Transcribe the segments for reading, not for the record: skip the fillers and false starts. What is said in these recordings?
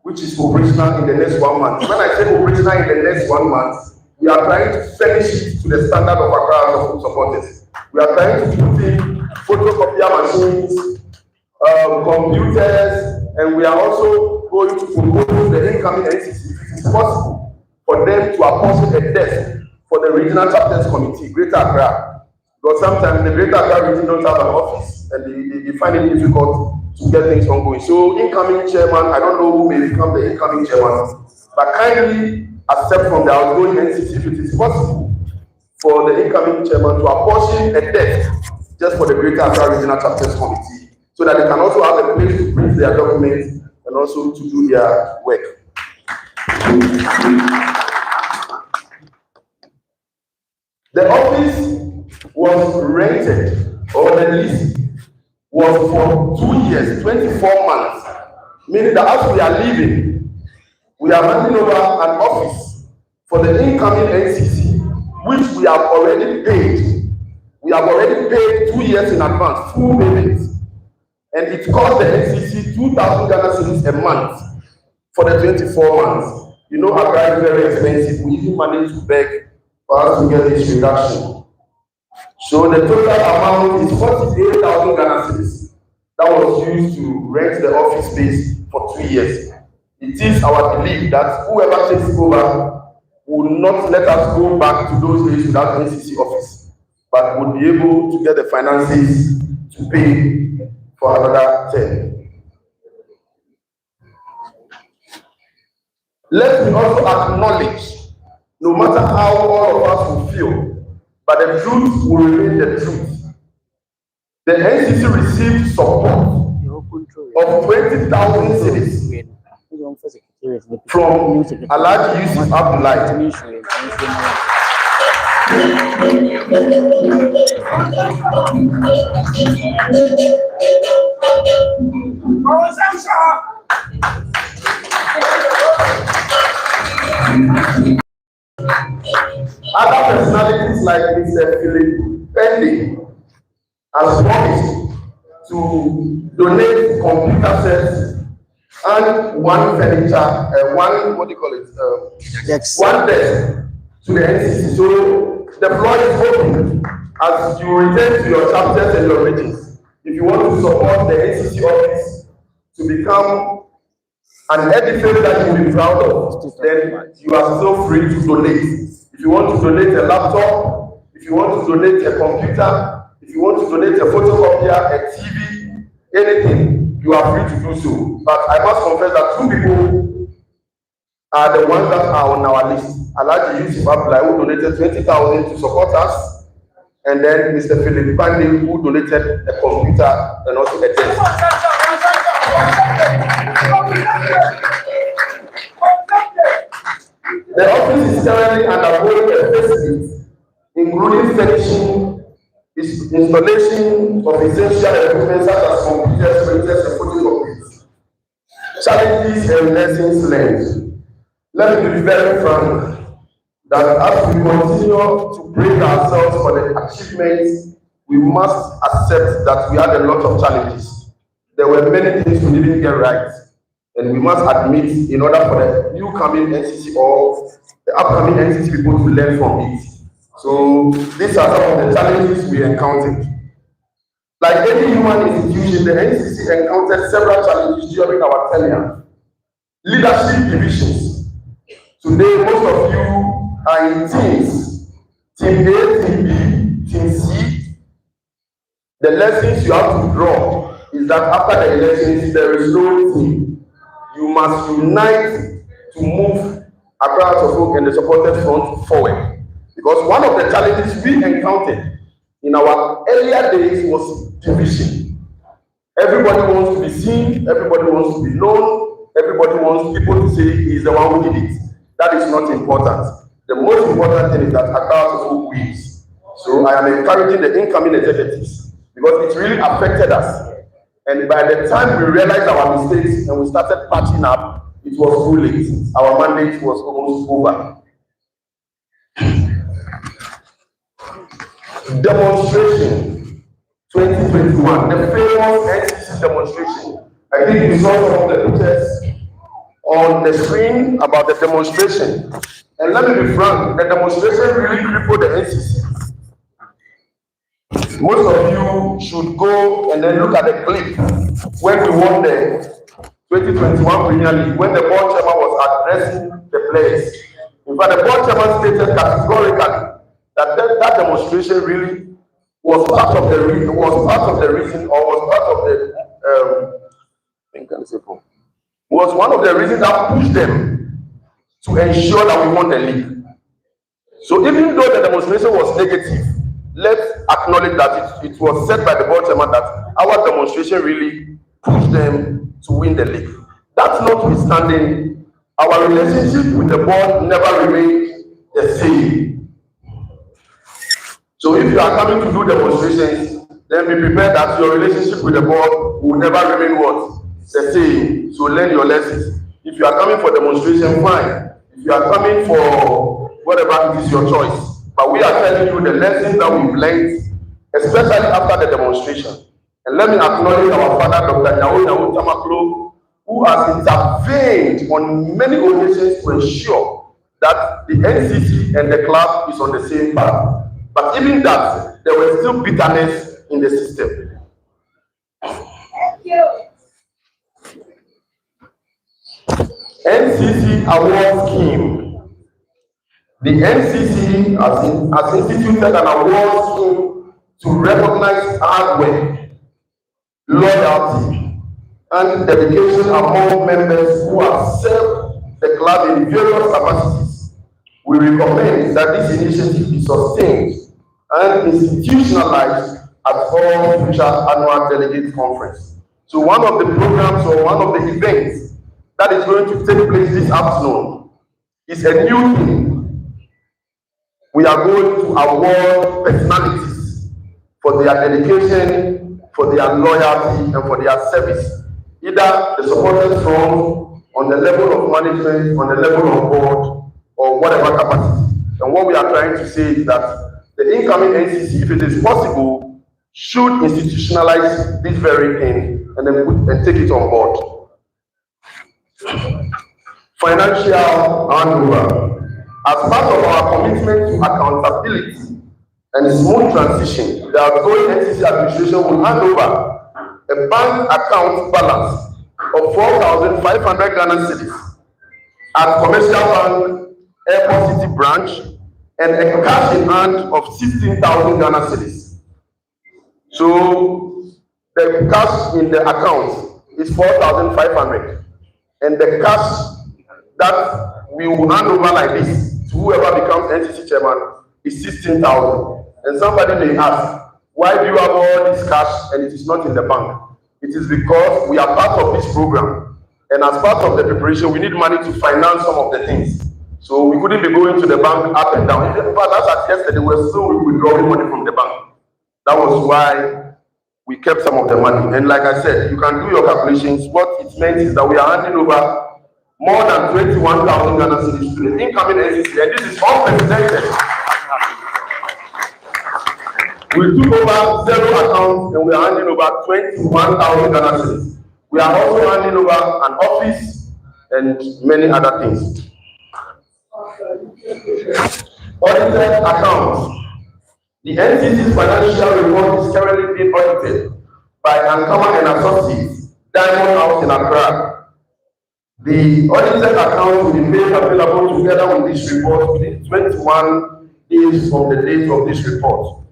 which is operational in the next 1 month. When I say operational in the next 1 month, we are trying to furnish it to the standard of Accra Food Supporters. We are trying to put in photocopier machines, computers, and we are also going to propose the incoming NCC, if it is possible, for them to apportion a desk for the regional chapters committee, Greater Accra. Because sometimes the Greater Accra region don't have an office and they find it difficult to get things ongoing. So incoming chairman, I don't know who may become the incoming chairman, but kindly accept from the outgoing NCC if it is possible for the incoming chairman to apportion a desk just for the Greater Accra Regional Chapters Committee, so that they can also have a place to print their documents and also to do their work. The office was rented, or the lease was for 2 years, 24 months, meaning that as we are leaving, we are handing over an office for the incoming NCC, which we have already paid. We have already paid 2 years in advance, full payment. And it cost the NCC 2,000 Ghana cedis a month for the 24 months. You know, Accra is very expensive. We even managed to beg for us to get this reduction. So the total amount is 48,000 Ghana cedis that was used to rent the office space for 2 years. It is our belief that whoever takes over will not let us go back to those days without NCC office, but will be able to get the finances to pay for another term. Let me also acknowledge, no matter how all of us will feel, but the truth will remain the truth. The NCC received support of 20,000 cedis from Alhaji Yusuf Abdullahi. Other personalities like Mr. Philip Pendy has promised to donate computer sets and one furniture, one desk to the NCC. So the floor is open as you return to your chapters and your regions. If you want to support the NCC office to become an edifice that you will be proud of, then you are still free to donate. If you want to donate a laptop, if you want to donate a computer, if you want to donate a photocopier, a TV, anything, you are free to do so. But I must confess that 2 people are the ones that are on our list. Alhaji Yusuf Abdullahi, who donated 20,000 to support us, and then Mr. Philip Pandey, who donated a computer and also a desk. The office is currently undergoing a facelift, including finishing installation of essential equipment such as computers, printers, and photocopies. Challenges and lessons learned. Let me be very frank that as we continue to praise ourselves for the achievements, we must accept that we had a lot of challenges. There were many things we didn't get right, and we must admit, in order for the new coming NCC or the upcoming NCC people to learn from it. So these are some of the challenges we encountered. Like any human institution, the NCC encountered several challenges during our tenure. Leadership divisions. Today, most of you are in teams. Team A, Team B, Team C. The lessons you have to draw is that after the elections, there is no team. You must unite to move Accra and the supported front forward. Because one of the challenges we encountered in our earlier days was division. Everybody wants to be seen, everybody wants to be known, everybody wants people to say he is the one who did it. That is not important. The most important thing is that Accra wins. So I am encouraging the incoming executives because it really affected us. And by the time we realized our mistakes and we started patching up, it was too late. Our mandate was almost over. Demonstration 2021, the famous NCC demonstration. I think you saw some of the pictures on the screen about the demonstration. And let me be frank, the demonstration really crippled the NCC. Most of you should go and then look at the clip when we won the 2021 Premier League, when the board chairman was addressing the players. In fact, the board chairman stated categorically that demonstration really was part of the reason, or was part of the was one of the reasons that pushed them to ensure that we won the league. So even though the demonstration was negative, let's acknowledge that it was said by the board chairman that our demonstration really pushed them to win the league. That's notwithstanding, our relationship with the board never remained the same. So if you are coming to do demonstrations, then be prepared that your relationship with the board will never remain what? The same. So learn your lessons. If you are coming for demonstration, fine. If you are coming for whatever, it is your choice. But we are telling you the lessons that we've learned, especially after the demonstration. And let me acknowledge our father, Dr. Nyawo Tamaklo, who has intervened on many occasions to ensure that the NCC and the club is on the same path. But even that, there was still bitterness in the system. Thank you. NCC award scheme. The NCC has instituted an award scheme to recognize hard work, loyalty, and dedication among members who have served the club in various capacities. We recommend that this initiative be sustained and institutionalized at all future annual delegate conference. So one of the programs or one of the events that is going to take place this afternoon is a new thing. We are going to award personalities for their dedication, for their loyalty, and for their service. Either the supporters from on the level of management, on the level of board, or whatever capacity. And what we are trying to say is that the incoming NCC, if it is possible, should institutionalize this very thing and then take it on board. Financial handover. As part of our commitment to accountability and smooth transition, the outgoing NCC administration will hand over a bank account balance of 4,500 Ghana cedis at Commercial Bank Airport City branch and a cash in hand of 16,000 Ghana cedis. So the cash in the account is 4,500, and the cash that we will hand over like this to whoever becomes NCC chairman is 16,000. And somebody may ask, why do you have all this cash and it is not in the bank? It is because we are part of this program, and as part of the preparation, we need money to finance some of the things. So we couldn't be going to the bank up and down. In fact, as at yesterday, we were still withdrawing money from the bank. That was why we kept some of the money. And like I said, you can do your calculations. What it meant is that we are handing over more than 21,000 Ghana cedis to the incoming NCC, and this is unprecedented. We took over 0 accounts and we are handing over 21,000 Ghana cedis. We are also handing over an office and many other things. Audited accounts. The NCC's financial report is currently being audited by Ankama and Associates, Diamond House in Accra. The audited account will be made available together with this report within 21 days from the date of this report.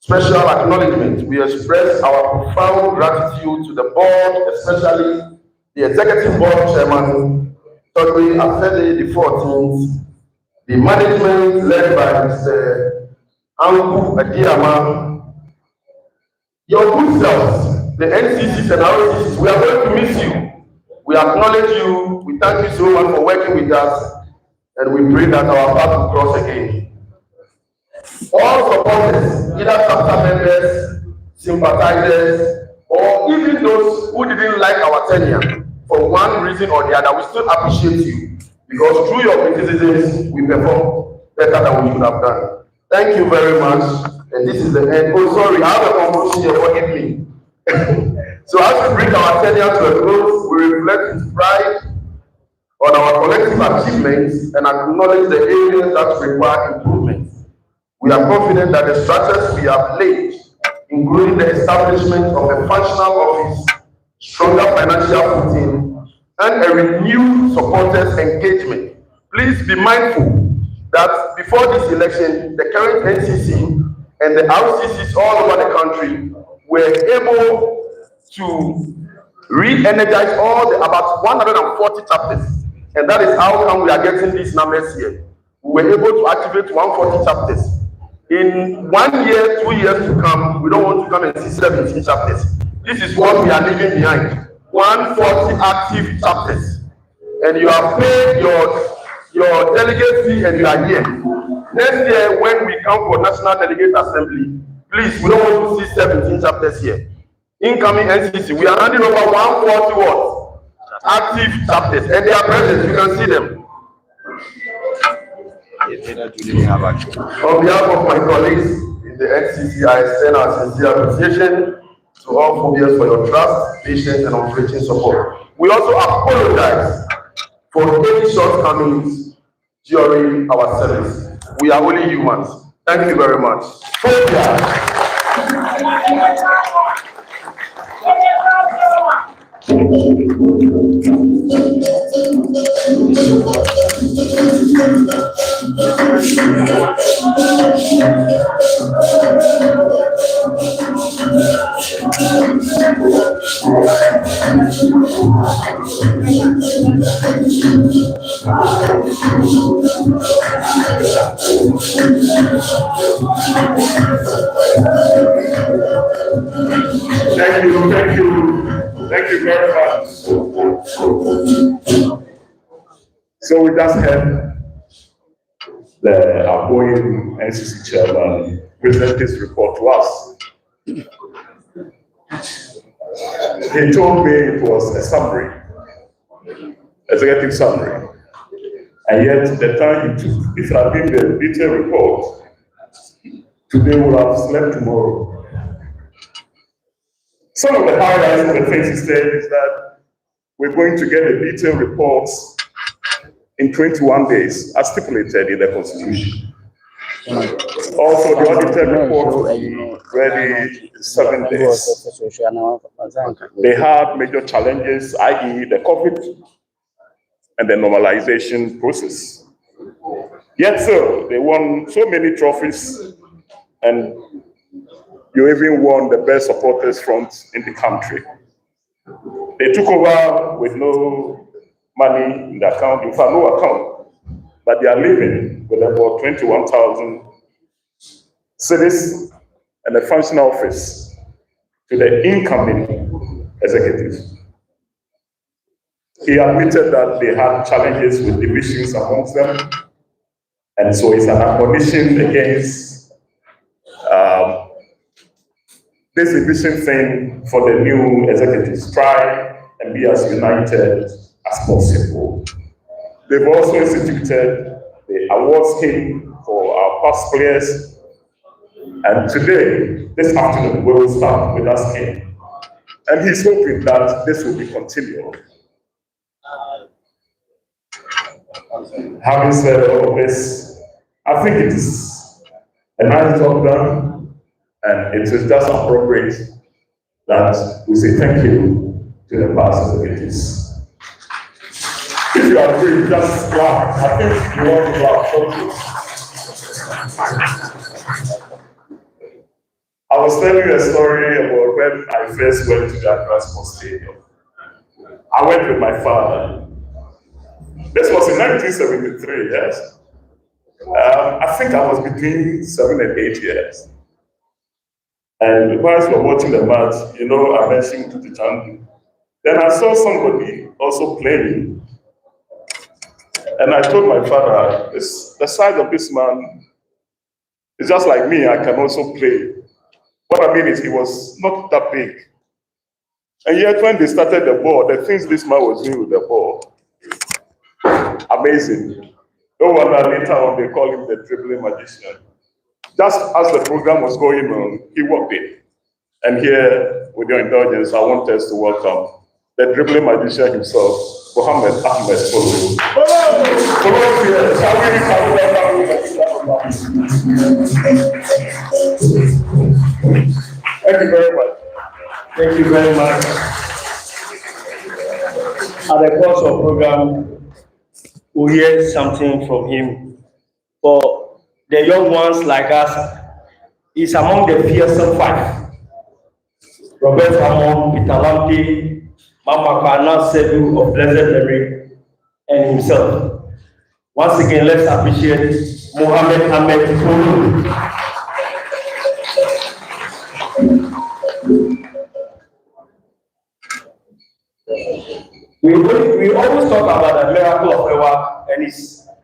Special acknowledgement. We express our profound gratitude to the board, especially the executive board chairman, Todwe Afede the 14th, the management led by Mr. Angu Adiyama, your good selves, the NCCs and ROCs, we are going to miss you. We acknowledge you, we thank you so much for working with us, and we pray that our path will cross again. All supporters, either chapter members, sympathizers, or even those who didn't like our tenure for one reason or the other, we still appreciate you, because through your criticisms, we perform better than we should have done. Thank you very much, and this is the end. Oh, sorry, I have a confusion here, forgive me. So as we bring our tenure to a close, we reflect with pride on our collective achievements and acknowledge the areas that require improvement. We are confident that the structures we have laid, including the establishment of a functional office, stronger financial footing, and a renewed supporters engagement. Please be mindful that before this election, the current NCC and the RCCs all over the country were able to re-energize all the about 140 chapters. And that is how come we are getting these numbers here. We were able to activate 140 chapters. In 1 year, 2 years to come, we don't want to come and see 17 chapters. This is what we are leaving behind. 140 active chapters. And you have paid your delegate fee and you are here. Next year, when we come for National Delegate Assembly, please, we don't want to see 17 chapters here. Incoming NCC, we are handing over 140 what? Active chapters. And they are present, you can see them. On behalf of my colleagues in the NCC, I extend our sincere appreciation to all phobias for your trust, patience, and unflinching support. We also apologize for any shortcomings during our service. We are only humans. Thank you very much. Thank you very much. So we just had the outgoing NCC chairman present his report to us. He told me it was a summary, executive summary. And yet the time he took, if it had been the detailed report, today we would have slept tomorrow. Some of the highlights of the things he said is that we're going to get the detailed reports in 21 days, as stipulated in the Constitution. Also, the audited report will be ready in 7 days. They had major challenges, i.e. the COVID and the normalization process. Yet so, they won so many trophies, and you even won the best supporters front in the country. They took over with no money in the account, in fact, no account, but they are living with about 21,000 cedis and a functional office to the incoming executive. He admitted that they had challenges with divisions amongst them, and so it's an admonition against this division thing for the new executives. Try and be as united as possible. They've also instituted the award scheme for our past players, and today, this afternoon, we will start with that scheme. And he's hoping that this will be continued. Having said all of this, I think it is a nice job done, and it is just appropriate that we say thank you to the past executives. If you agree, just clap. I think you want to clap. I was telling you a story about when I first went to the Accra Sports Stadium. I went with my father. This was in 1973, yes. I think I was between 7 and 8 years. And whilst we were watching the match, you know, I mentioned to the channel. Then I saw somebody also playing. And I told my father, the size of this man is just like me, I can also play. What I mean is he was not that big. And yet when they started the ball, the things this man was doing with the ball, amazing. No wonder later on they call him the dribbling magician. Just as the program was going on, he walked in. And here, with your indulgence, I want us to welcome the dribbling magician himself, Mohammed Ahmed Follow. Follow here, shall we welcome him? Thank you very much. Thank you very much. At the course of program, we'll hear something from him. For the young ones like us, he's among the fearsome five. Robert Ramon, Peter Lampe, Mama Kana Sedu of Blessed Memory, and himself. Once again, let's appreciate Mohammed Ahmed Follow. We always talk about the miracle of Ewa, and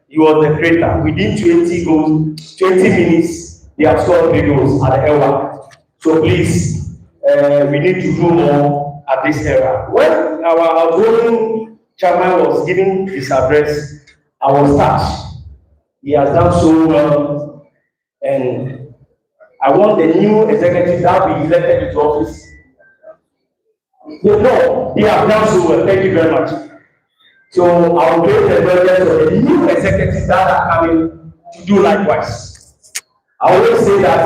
he was the creator. Within 20 minutes, they have scored 3 goals at the Ewa. So please, we need to do more at this era. When our outgoing chairman was giving his address, I was touched. He has done so well, and I want the new executive that will be elected into office. No, they have done so well. Thank you very much. So I will create the budget of the new executives that are coming to do likewise. I always say that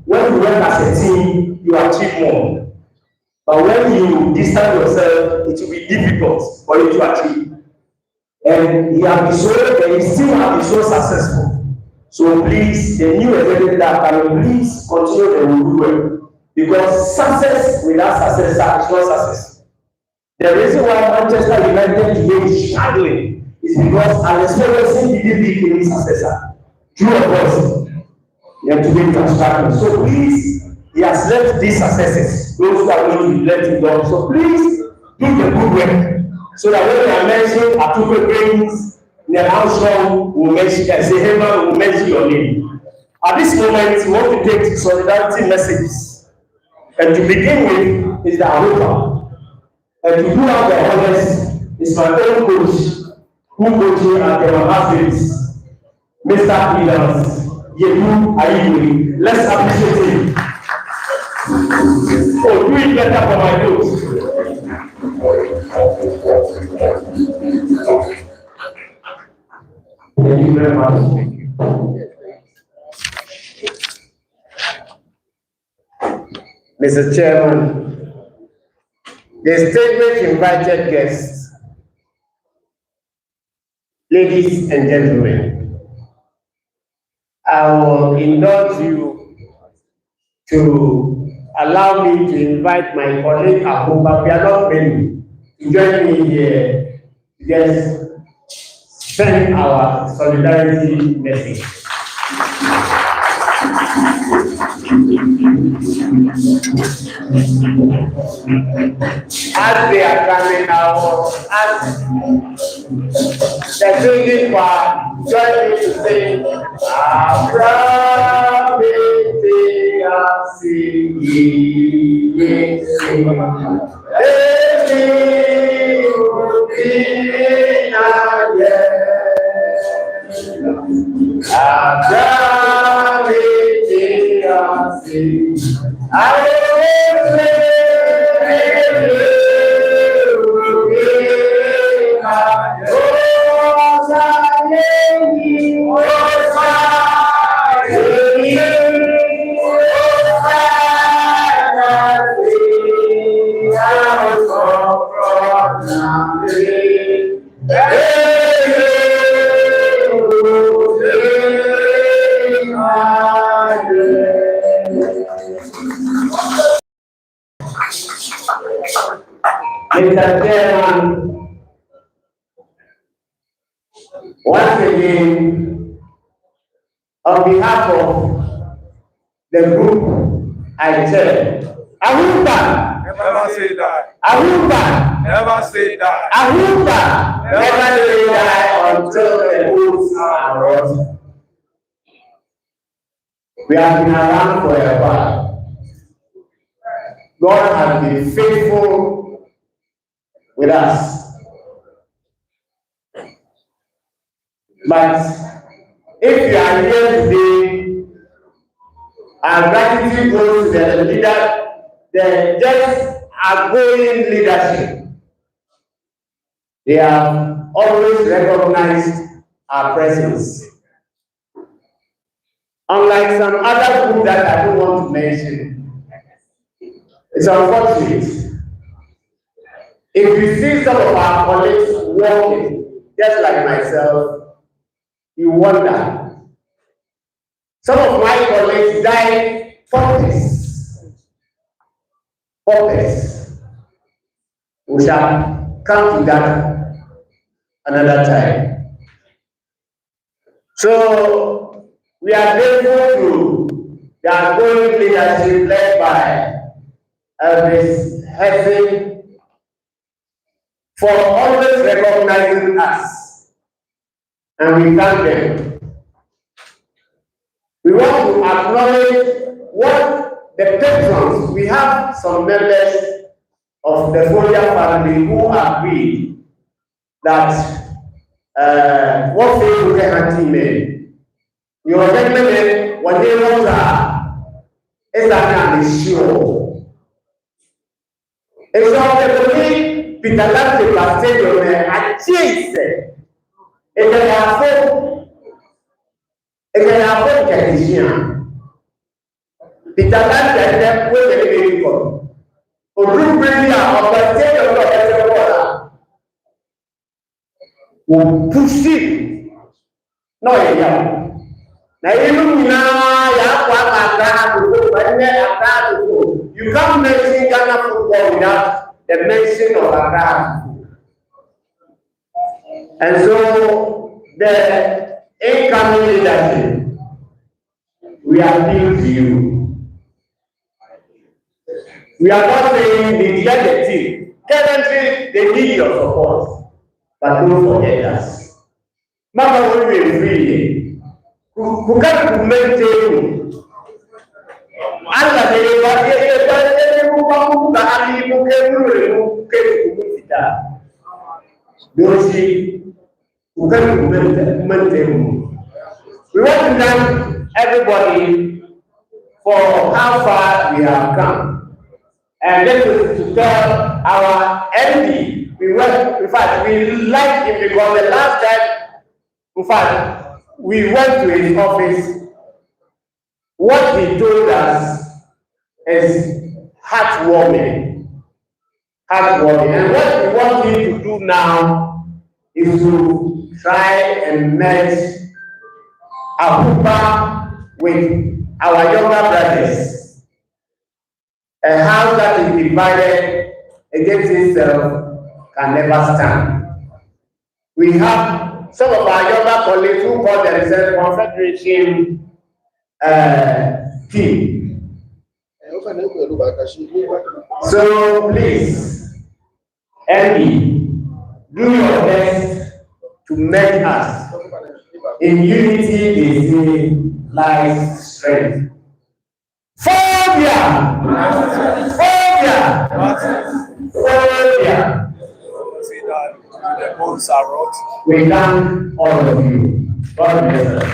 when you work as a team, you achieve more. But when you distance yourself, it will be difficult for you to achieve. And he has been so, and he still has been so successful. So please, the new executive that are coming, please continue the good work. Because success without success is not success. The reason why Manchester United today is struggling is because Alex Ferguson didn't pick any successor. True of course, and today we are struggling. So please, he has left these successes. Those who are going to be left in God. So please, do the good work. So that when we are mentioning Atupe Brains, in the house room, we'll mention, and say, hey man, we'll mention your name. At this moment, we want to take solidarity messages. And to begin with is the Arupa. And to do out the honors is my own coach, who coaches at the Mahasins, Mr. Williams, Yebu Ayiwe. Let's appreciate him. Oh, do it better for my coach. Thank you very much. Mr. Chairman, the statement invited guests, ladies and gentlemen, I will indulge you to allow me to invite my colleague Abuba Bialopeni to join me here to just send our solidarity message. As they are coming out, as the singing part, join me to sing. Mr. Chairman, once again, on behalf of the group I chair, Ahumba, Never say die. Ahumba, Never say die. Ahumba, never say die until the rules are brought. We have been around for a while. God has been faithful with us. But if you are here today, our gratitude goes to the leader, the just outgoing leadership They have always recognized our presence. Unlike some other group that I don't want to mention, it's unfortunate. If you see some of our colleagues walking, just like myself, you wonder. Some of my colleagues died paupers. Paupers. We shall come to that another time. So we are grateful to the outgoing leadership led by Elvis Hesse for always recognizing us, and we thank them. We want to acknowledge what the patrons, we have some members of the Folia family who agreed that what they look at team, your gentlemen, what they want is that sure. It's all the way Peter Lante Pastor and chase it. It can happen Cadician. Peter Lante will be able to bring out of the state of the water. Who push it. No, yeah. Now, you can't mention Ghana football without the mention of Accra. And so, the incoming leadership, we appeal to you. We are not saying neglect the team. Currently, they need your support, but don't forget us. Mama will be free. Who can maintain? Allah they we want to thank everybody for how far we have come. And this is to tell our MD, in fact, we like him because the last time, in fact, we went to his office. What he told us is heartwarming. Heartwarming. And what we want him to do now is to try and merge Ahupa with our younger brothers. A house that is divided against itself can never stand. We have some of our younger colleagues who call themselves Confederation team. So please, Andy, do your best to make us. In unity, they say lies strength. Phobia! Phobia! Phobia! The bones are rot. We thank all of you. God bless us.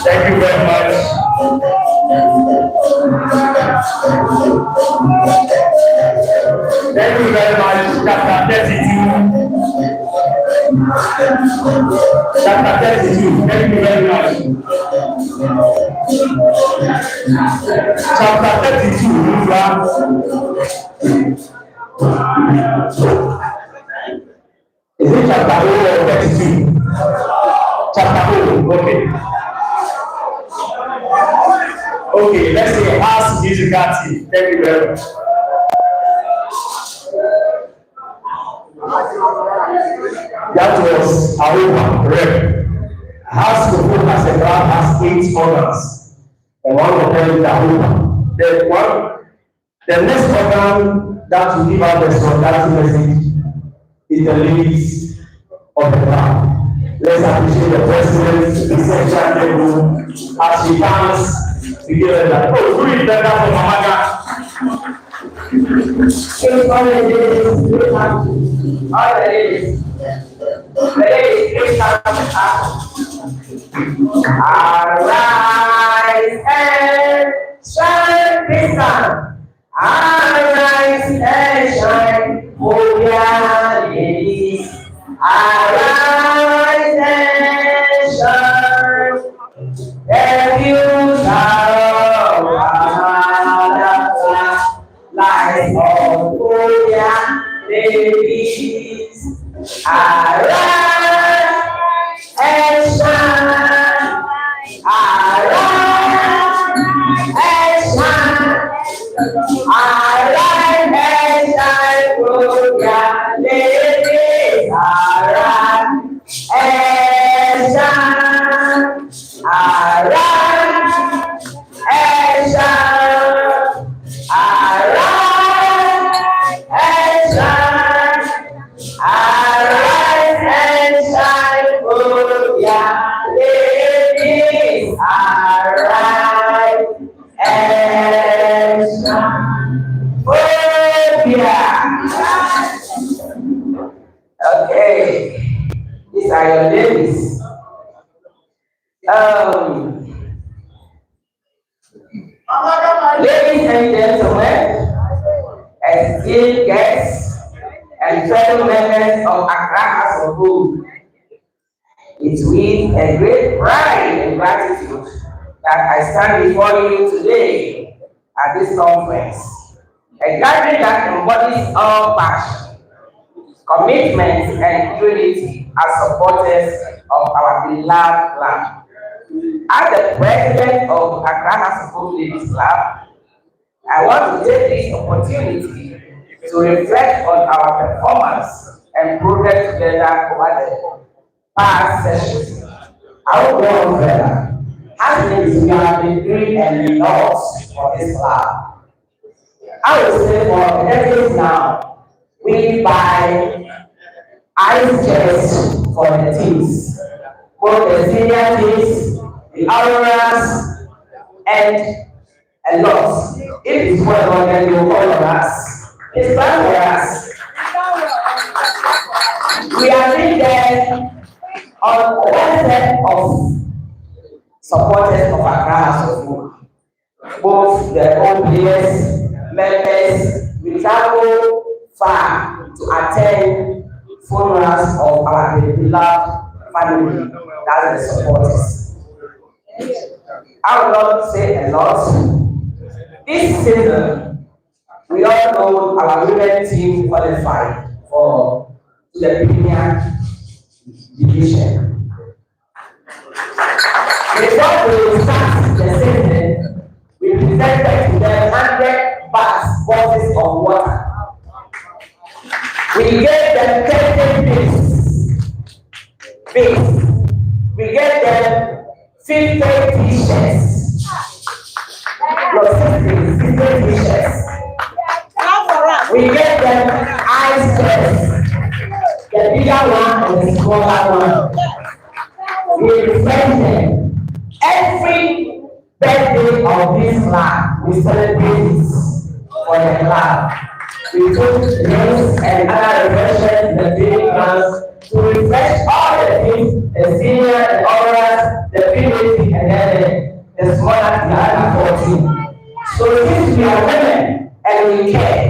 Thank you very much. Thank you very much, Chapter 32. Chapter 32. Thank you very much. Chapter 32. Is it chapter 0 or 32? Chapter 0. Okay. Okay, let's say House Musical Team. Thank you very much. That was Aruba, correct. House Kofo as a club has 8 organs, and one of them is Aruba. The next organ that will give out the solidarity message is the ladies of the club. Let's appreciate the president, the central table, as she comes to give us that. Oh, who is better for Mamaga? All the ladies, please come arise and shine this sun. Arise and shine, oh yeah, ladies. Arise and shine. The views are light of oh yeah, ladies. Arise and shine. Arise and shine. Arise and shine, oh yeah, ladies. Arise and shine. Arise and shine. Arise and shine. Arise and shine, oh yeah, ladies. Arise and shine, oh yeah. Okay, these are your ladies. Ladies and gentlemen, esteemed guests, and fellow members of Accra House of Hope, it's with a great pride and gratitude that I stand before you today at this conference, a gathering that embodies all passion, commitment, and unity as supporters of our beloved club. As the president of Accra House of Hope Ladies Club, I want to take this opportunity to reflect on our performance and progress together over the past sessions. I will go on further. As ladies, we have been doing a lot for this club. I will say for decades now, we buy ice chests for the teams, both the senior teams, the Auroras, and a lot. If it's one of them, you will call on us. It's time for us. We have been there on one set of supporters of Accra House of Hope. Both the old players, members, we travel far to attend funerals of our beloved family, that's the supporters. I will not say a lot. This season, we all know our women team qualified for the Premier Division. Before we start the season, we presented to them 100 boxes of water. We gave them 30 bits. We gave them 50 t-shirts. No, 60 t-shirts. We gave them ice chests, the bigger one and the smaller one. We refreshed them. Every birthday of this club, we celebrate this for the club. We took drinks and other refreshments, the baby ones, to refresh all the things, the senior, the Auroras, the PhD, and then the smaller, the other 14. So since we are women and we care,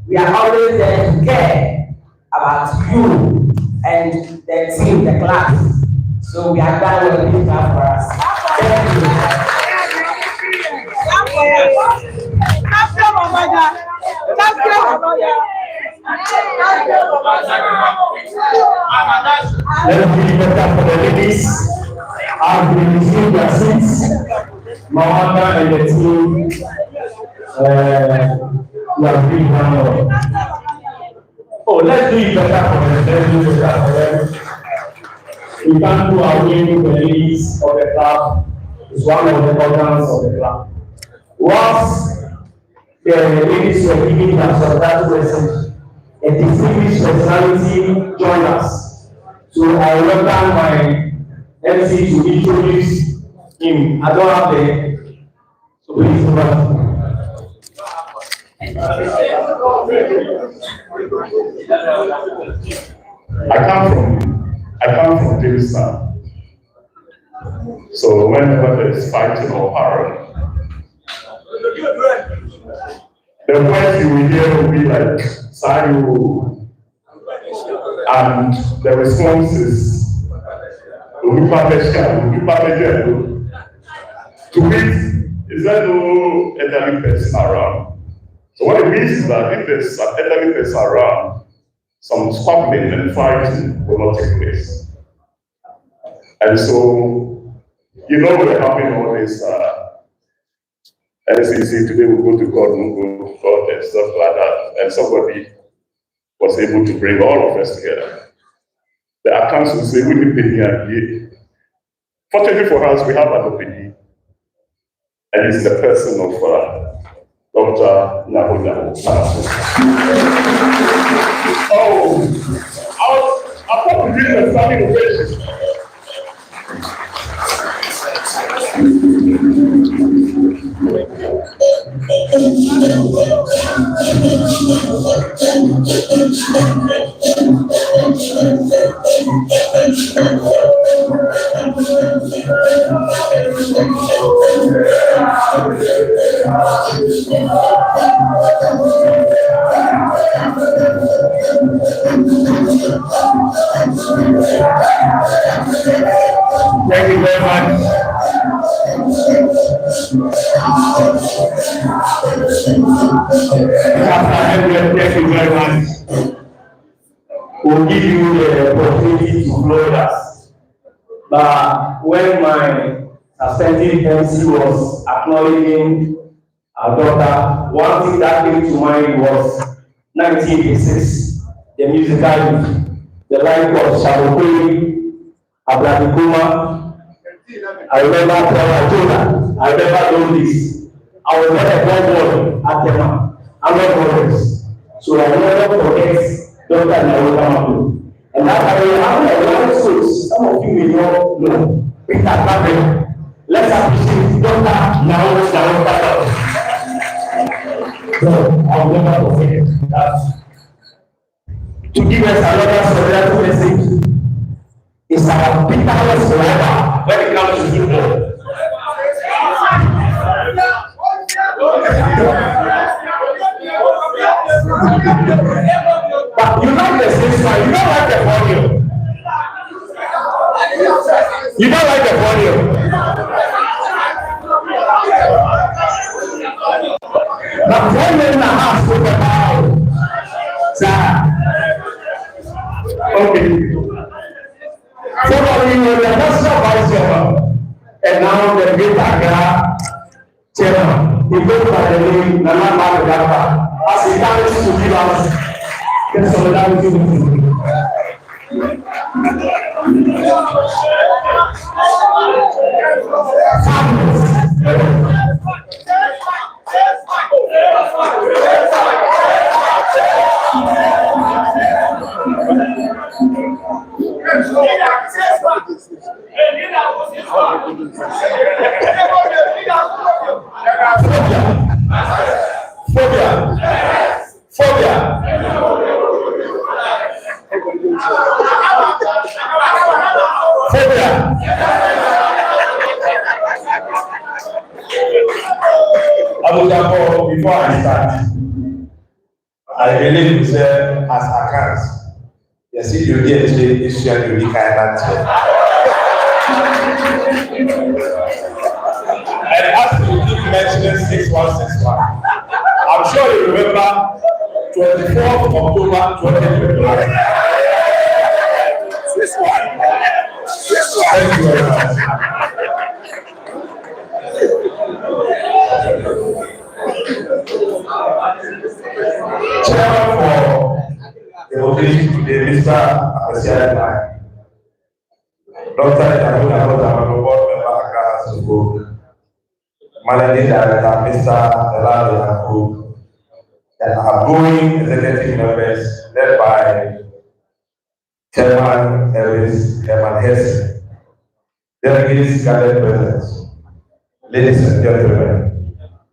we are always there to care about you and the team, the class. So we are done with this class for us. Thank you. Let us be better for the ladies. As we resume their seats, Mawaka and the team we are doing one more. Oh, let's do it better for them. Let's do it better for them. We can't do away with the ladies of the club. It's one of the organs of the club. Once the ladies were giving us that message, a distinguished personality joined us. So I welcome my MC to introduce him. I don't have the, so please come back. I come from Jamestown. So whenever there's fighting or quarrel, the words you will hear will be like Sayu, and the response is to it, is there no elderly person around? So what it means is that if there's an elderly person around, some squabbling and fighting will not take place. And so, you know, we're having all this NCC today, we go to God, we go to God and stuff like that. And somebody was able to bring all of us together. The accounts will say, we need penny. Fortunately for us, we have an opinion. And it's the person of Dr. Nahoda. Oh, I'll probably give a standing ovation. Thank you very much. Thank you very much. We'll give you the opportunity to flow us. But when my ascending MC was acknowledging our daughter, one thing that came to mind was 1986, the musical youth, the line of Shabokwe, Abradikuma. I remember I remember doing this. I was not a born boy at Tema. I'm not boys. So I never forget Dr. Nawoda. And that I have a lot of schools. Some of you may not know. Peter Patrick. Let's appreciate Dr. Nawoda. So I'll never forget that. To give us another solidarity message, it's our Peterless forever when it comes to football. But you like the system, you don't like the volume. You don't like the volume. But 1 minute and a half to the power. Okay. Somebody was the national vice chairman, and now the great Accra chairman. He goes by the name Nana Magagapa. As he comes to give us the solidarity with him. Phobia. Before I start, I believe as accounts, yes, you get to issue unique answer. And as you keep mentioning 6161, I'm sure you remember 24th of October 2021. This one. Thank you very much. Chairman for the occasion today, Mr. Appreciated Dr. Yahuda board member Accra House of Gold, Managing Director Mr. Delale Yakub, and outgoing executive members led by Chairman Elvis Herman Hesse, delegates gathered present, ladies and gentlemen,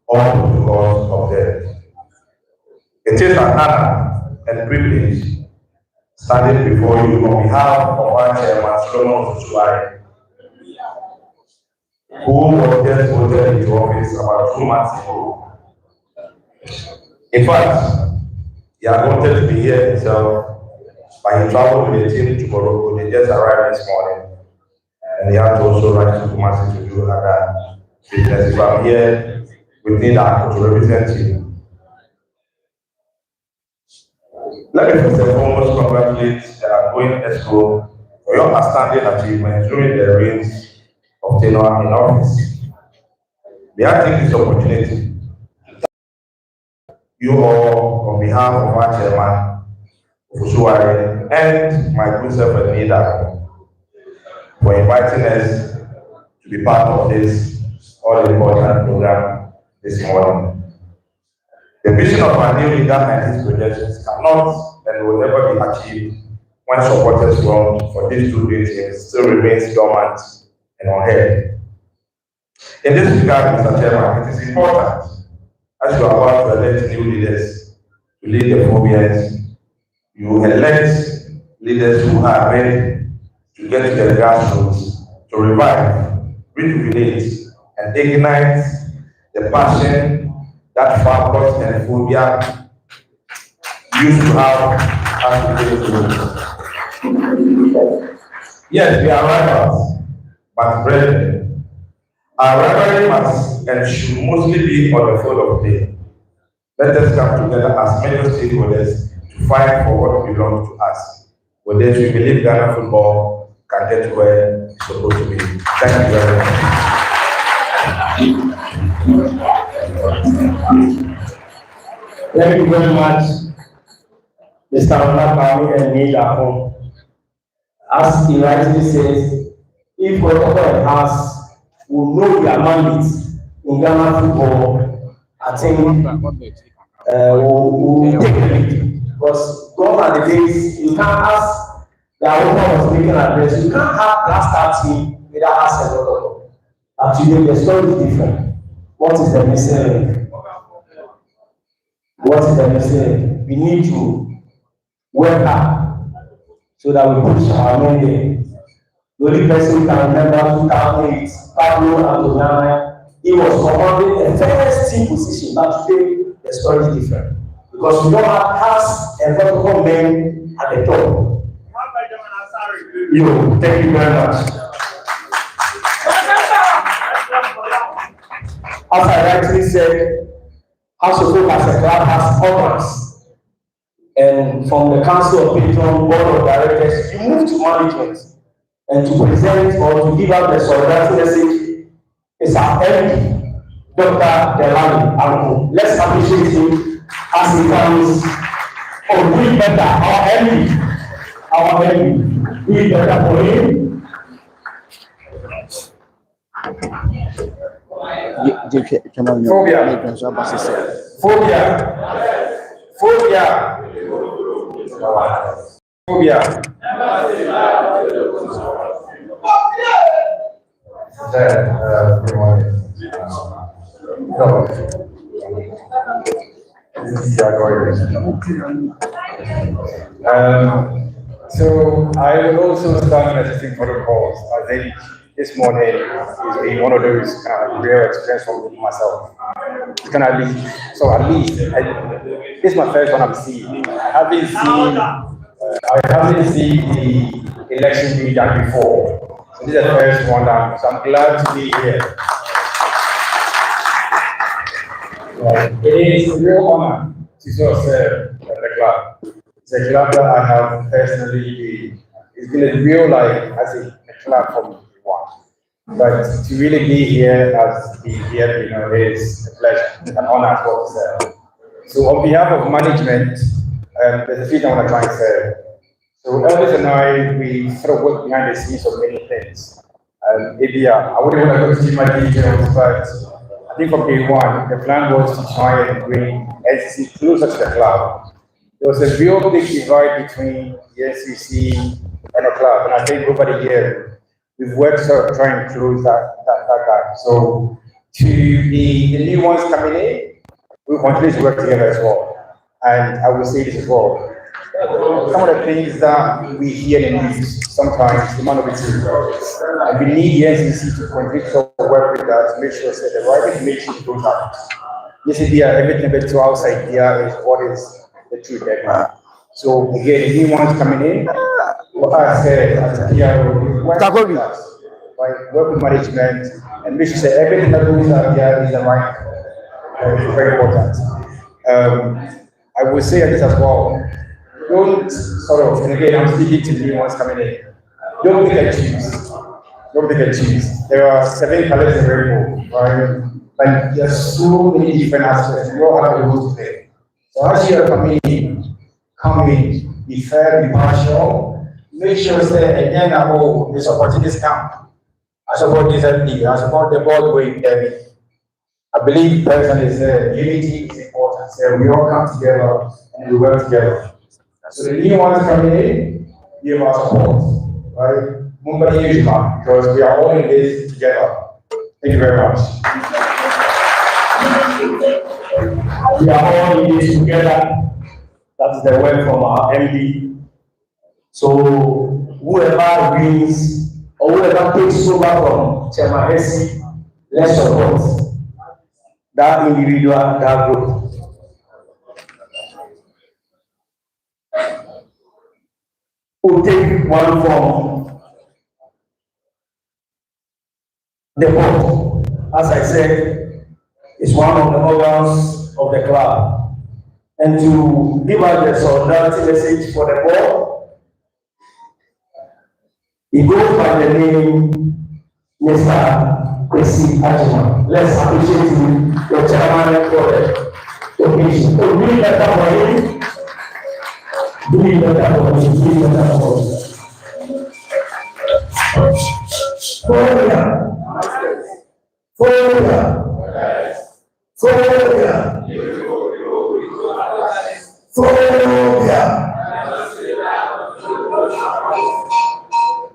all protocols observed. It is an honor and privilege standing before you on behalf of our Chairman Solomon Osuwari, who was just voted into office about 2 months ago. In fact, he had wanted to be here himself, but he traveled with the team to Morocco. They just arrived this morning, and he had to also rush to Kumasi to do other business. So I'm here with Nida to represent you. Let me first and foremost congratulate the outgoing ESCO for your outstanding achievements during the reigns of tenure in office. May I take this opportunity to thank you all on behalf of our chairman, Osuwari, and my good self and Nida for inviting us to be part of this all-important program this morning. The vision of our new leader and his projections cannot and will never be achieved when supporters front for these two great teams still remains dormant and unheard. In this regard, Mr. Chairman, it is important, as you are about to elect new leaders to lead the Phobians, you elect leaders who are ready to get to the grassroots to revive, rejuvenate, and ignite the passion that Fabulous and Phobia used to have as we Yes, we are rivals, but brethren. Our rivalry must and should mostly be on the field of play. Let us come together as major stakeholders to fight for what belongs to us. With this, we believe Ghana football can get where it's supposed to be. Thank you very much. Thank you very much, Mr. Olakami and Nida. As he rightly says, if whatever has will know their mandate in Ghana football, I think we'll take the lead. Because gone are the days you can't ask the owner was making an address, you can't have last team without asking a lot. But today the story is different. What is the missing link? What is the missing link? We need to work hard so that we push our men there. The only person who can remember 2008, Pablo Antonana, he was commanding the first team position, but today the story is different. Because we don't have half and vertical men at the top. You, thank you very much. As I rightly said, House of Folk as a club has organs. And from the Council of Patron Board of Directors, you move to management. And to present or to give out the solidarity message is our MD, Dr. Delale Yakub. Let's appreciate him as he comes. Oh, do it better, our MD. Do it better for him. Phobia. Good morning. So I will also start messaging protocols. I think this morning is been one of those real experience for myself. It's gonna be so at least this is my first one I'm seeing. I haven't seen the election being done before. So this is the first one, so I'm glad to be here. It is a real honor to sort of serve at the club. It's a club that I have personally been. It's been a real as a club from one. But to really be here as be here, is a pleasure, an honor as well to serve. So on behalf of management, there's a few things I want to try and say. So Elvis and I, we sort of work behind the scenes of many things. Maybe I wouldn't want to go into my details, but I think from day one, the plan was to try and bring NCC closer to the club. There was a real big divide between the NCC and the club, and I think over the year, we've worked sort of trying to close that gap. So to the new ones coming in, we'll continue to work together as well. And I will say this as well. Some of the things that we hear in the news sometimes, the man of it, and we need the NCC to continue to work with us, make sure that the right information goes out. This idea, everything a bit to outside idea is what is the truth there. So again, the new ones coming in, what I said, work with us, right? Work with management and make sure that everything that goes out there is the right. Very important. I will say this as well. Don't sort of, and again, I'm speaking to the new ones coming in. Don't pick and choose. Don't pick and choose. There are 7 colors in the rainbow, right? But there's so many different aspects. We all have a role to play. So as you are coming in, come in, be fair, be partial. Make sure that again, the supporting this camp. I support this MD. I support the board going there. I believe personally unity is important. So we all come together and we work together. So the new ones coming in, give our support, right? Because we are all in this together. Thank you very much. We are all in this together. That is the word from our MD. So whoever wins or whoever takes over from Chairman Hesse, let's support that individual, that group. We'll take one form. The board, as I said, is one of the organs of the club. And to give us the solidarity message for the board, he goes by the name Mr. Kwesi Ajima. Let's appreciate him, the chairman for the occasion. So really better for him. Really better for him. Really better for him.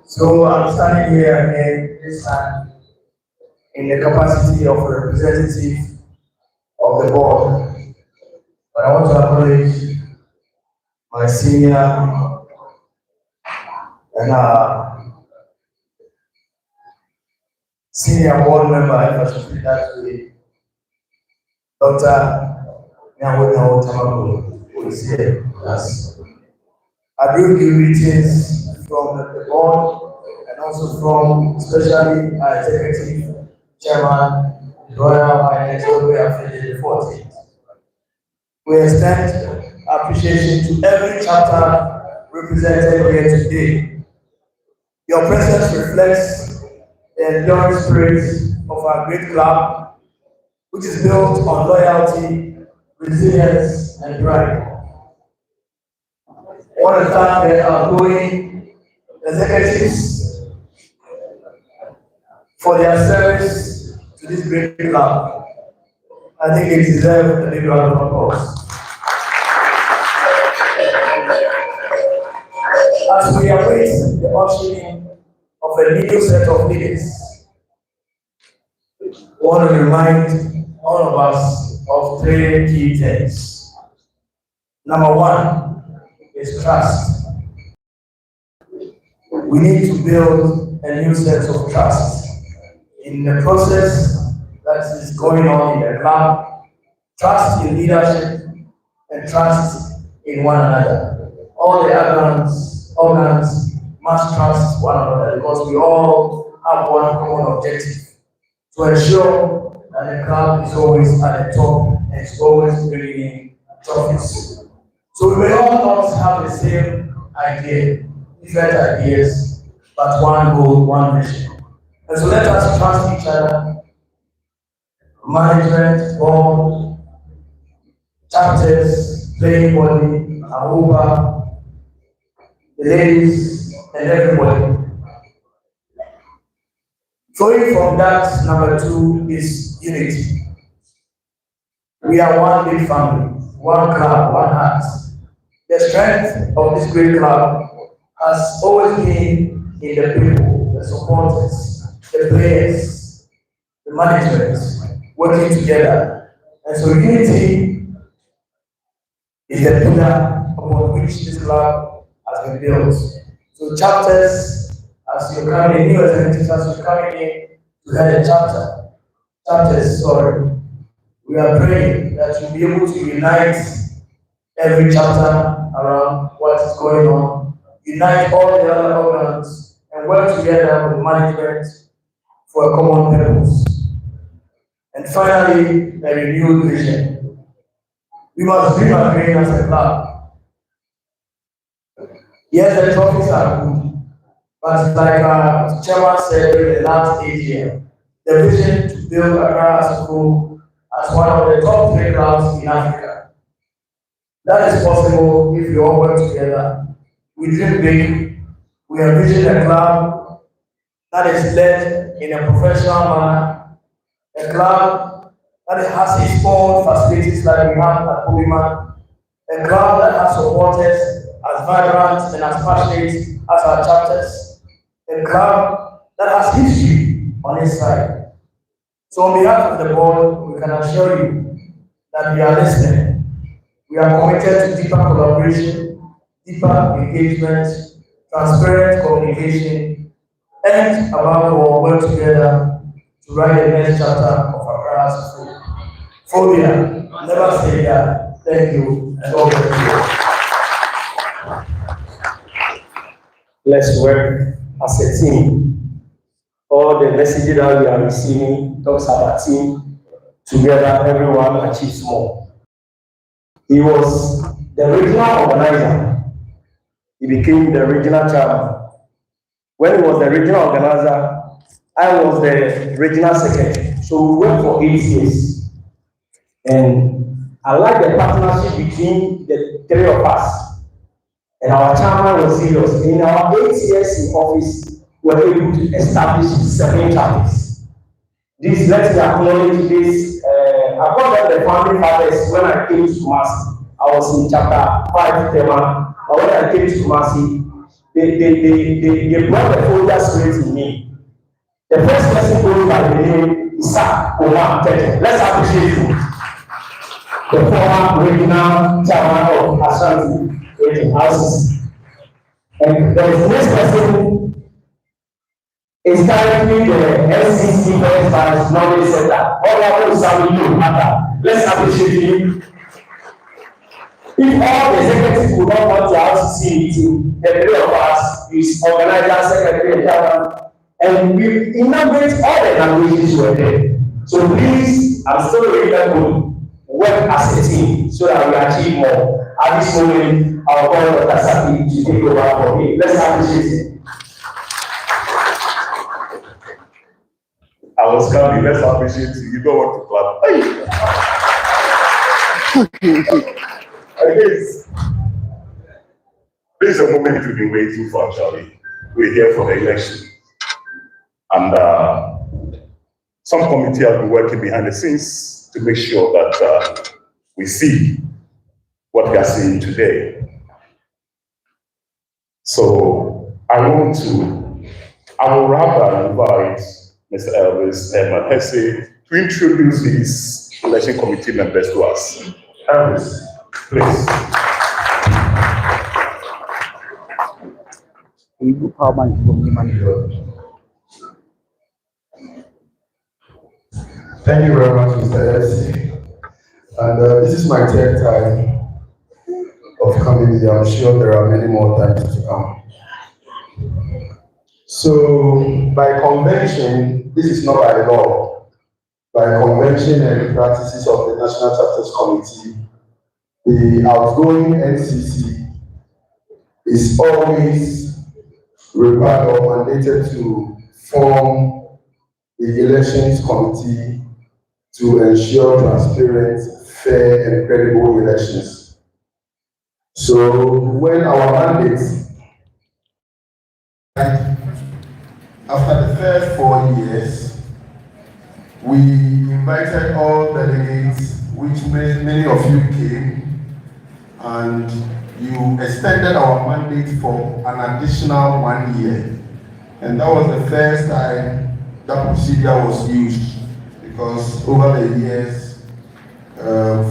So I'm standing here again this time in the capacity of a representative of the board. But I want to acknowledge my senior and senior board member, if I should put it that way, Dr. Nyawena Otamago, who is here. Yes. I bring you greetings from the board and also from especially our executive chairman, Royal Highness Affiliate 14. We extend appreciation to every chapter represented here today. Your presence reflects the enduring spirit of our great club, which is built on loyalty, resilience, and pride. I want to thank the outgoing executives for their service to this great club. I think it deserves a big round of applause. As we await the ushering of a new set of leaders, I want to remind all of us of 3 key things. Number 1 is trust. We need to build a new sense of trust in the process that is going on in the club, trust in leadership, and trust in one another. All the organs must trust one another because we all have one common objective to ensure that the club is always at the top and is always bringing in trophies. So we may all not have the same idea, different ideas, but one goal, one mission. And so let us trust each other, management, board, chapters, playing body, Aruba, the ladies, and everybody. Flowing from that, number 2 is unity. We are one big family, one club, one heart. The strength of this great club has always been in the people, the supporters, the players, the management, working together. And so unity is the pillar upon which this club has been built. So chapters, as you're coming in, new executives, as you're coming in to head a chapters, we are praying that you'll be able to unite every chapter around what is going on, unite all the other organs, and work together with management for a common purpose. And finally, a renewed vision. We must dream again as a club. Yes, the trophies are good, but like Chairman said during the last AGM, the vision to build Accra as a whole as one of the top 3 clubs in Africa. That is possible if we all work together. We dream big. We envision a club that is led in a professional manner, a club that has its own facilities like we have at Obiman, a club that has supporters as vibrant and as passionate as our chapters, a club that has history on its side. So on behalf of the board, we can assure you that we are listening. We are committed to deeper collaboration, deeper engagement, transparent communication, and above all, work together to write the next chapter of Accra as a whole. Phobia, never say that. Thank you, and God bless you. Let's work as a team. All the messages that we are receiving talks about team. Together, everyone achieves more. He was the regional organizer. He became the regional chairman. When he was the regional organizer, I was the regional secretary. So we worked for 8 years. And I like the partnership between the 3 of us. And our chairman was serious. In our 8 years in office, we were able to establish 7 chapters. This, let me acknowledge this. I call them the founding fathers. When I came to Kumasi, I was in chapter 5 Tema. But when I came to Kumasi, they brought the folder spirit in me. The first person goes by the name Isaac Omar Tete. Let's appreciate him. The former regional chairman of Ashanti Region Houses. And the next person is currently the NCC ELECTIONS Knowledge Center. Honorable Samuel Mata. Let's appreciate him. If all the executives would not want to have to see meeting, the 3 of us is organizer, secretary, and chairman, and we inaugurate all the languages were there. So please, I'm still very thankful. Work as a team so that we achieve more. At this moment, I'll call Dr. Saki to take over for me. Let's appreciate it. I was coming, let's appreciate you. You don't want to clap. This is a moment we've been waiting for, actually. We're here for the election. And some committee have been working behind the scenes to make sure that we see what we are seeing today. So I will rather invite Mr. Elvis Hesse to introduce these election committee members to us. Elvis, please. Thank you very much, Mr. Hesse. And this is my 3rd time of coming here. I'm sure there are many more times to come. So, by convention, this is not by law. By convention and practices of the National Chapters Committee, the outgoing NCC is always required or mandated to form the elections committee to ensure transparent, fair and credible elections. So when our mandate, after the first 4 years, we invited all delegates, which many of you came, and you extended our mandate for an additional 1 year. And that was the first time that procedure was used, because over the years,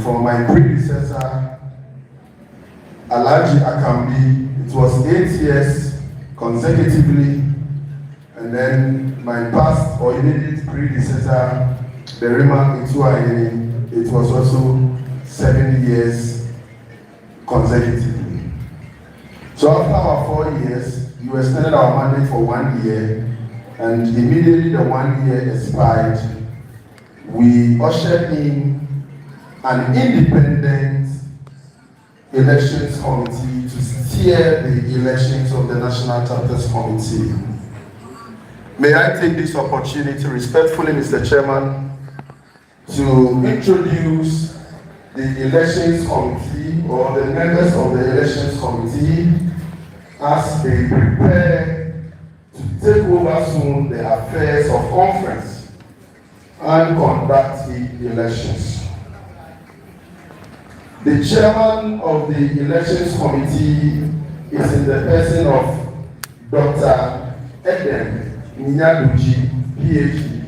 from my predecessor, Alhaji Akambi, it was 8 years consecutively, and then my past or immediate predecessor, Berima Ituaini, it was also 7 years consecutively. So after our 4 years, you extended our mandate for 1 year, and immediately the 1 year expired, we ushered in an independent elections committee to steer the elections of the National Chapters Committee. May I take this opportunity respectfully, Mr. Chairman, to introduce the elections committee or the members of the elections committee as they prepare to take over soon the affairs of conference and conduct the elections. The chairman of the elections committee is in the person of Dr. Eden Nyaduji, PhD.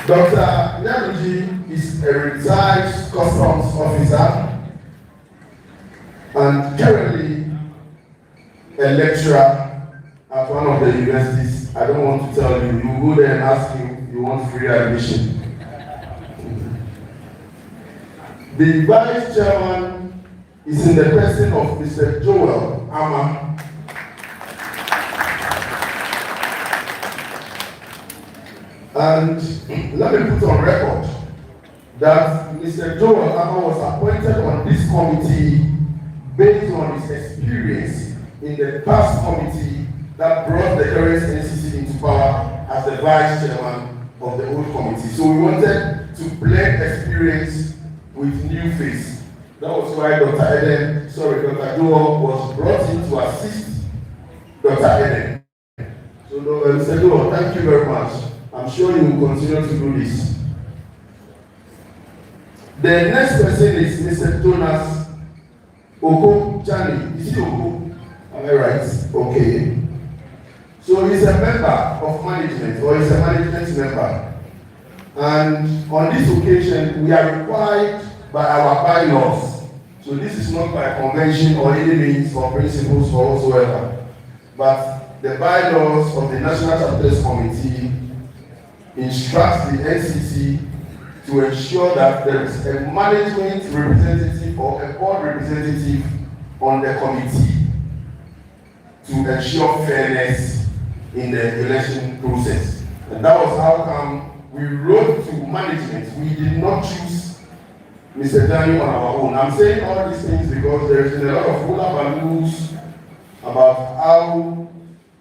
Dr. Nyaduji is a retired customs officer and currently a lecturer at one of the universities. I don't want to tell you, you go there and ask him, you want free admission. The vice chairman is in the person of Mr. Joel Ama. And let me put on record that Mr. Joel Ama was appointed on this committee based on his experience in the past committee that brought the current NCC into power as the vice chairman of the old committee. So we wanted to blend experience with new face. That was why Dr. Joel was brought in to assist Dr. Eden. So Mr. Joel, thank you very much. I'm sure you will continue to do this. The next person is Mr. Jonas Oko Chani. Is he Oko? Am I right? Okay. So he's a member of management, or he's a management member. And on this occasion, we are required by our bylaws. So this is not by convention or any means or principles or whatsoever. But the bylaws of the National Chapters Committee instructs the NCC to ensure that there is a management representative or a board representative on the committee to ensure fairness in the election process. And that was how come we wrote to management. We did not choose Mr. Daniel on our own. I'm saying all these things because there is a lot of hula balloons about how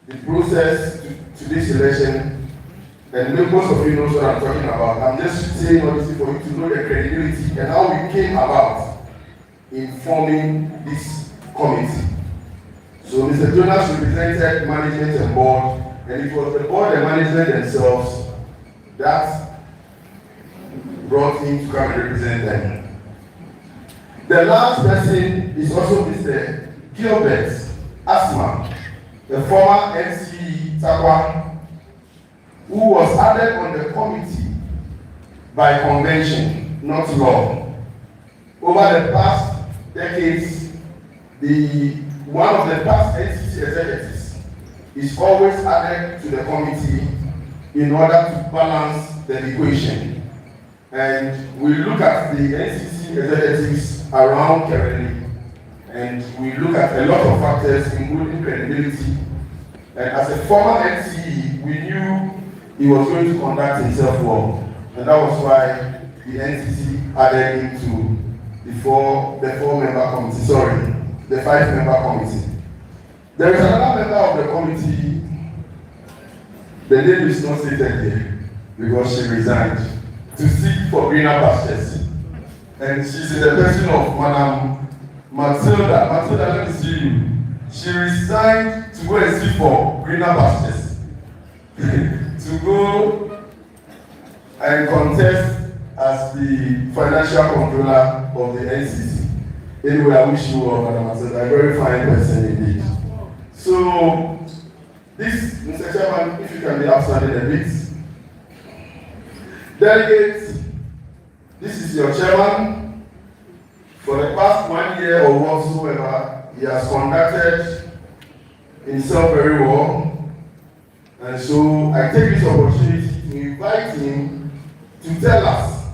the process to this election, and most of you know what I'm talking about. I'm just saying all this for you to know the credibility and how we came about in forming this committee. So Mr. Jonas represented management and board, and it was the board and management themselves that brought him to come and represent them. The last person is also Mr. Gilbert Asma, the former NCE Takwa, who was added on the committee by convention, not law. Over the past decades, one of the past NCC executives is always added to the committee in order to balance the equation. And we look at the NCC executives around currently, and we look at a lot of factors, including credibility. And as a former NCE, we knew he was going to conduct himself well. And that was why the NCC added him to the 5-member committee. There is another member of the committee, the name is not stated here, because she resigned to seek for greener pastures. And she's in the person of Madam Matilda. Matilda, let me see you. She resigned to go and seek for greener pastures. To go and contest as the financial controller of the NCC. Anyway, I wish you well, Madam Matilda, a very fine person indeed. So, this, Mr. Chairman, if you can be outstanding a bit. Delegates, this is your chairman. For the past 1 year or whatsoever, he has conducted himself very well. And so I take this opportunity to invite him to tell us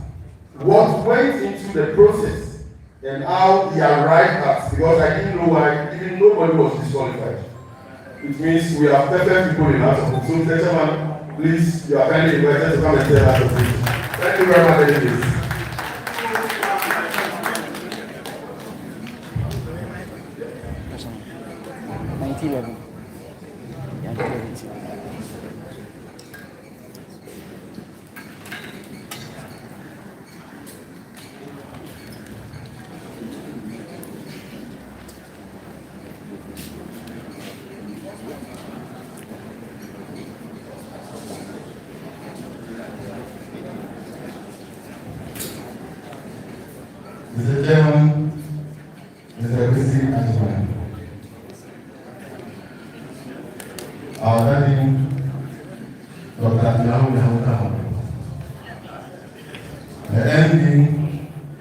what went into the process and how he arrived at, because I didn't know why, even nobody was disqualified. It means we are perfect people in our support. So, Mr. Chairman, please, you are kindly invited to come and tell us of it. Thank you very much, ladies. Mr. Chairman, Mr. President, our daddy, Dr. Nahu, the MD,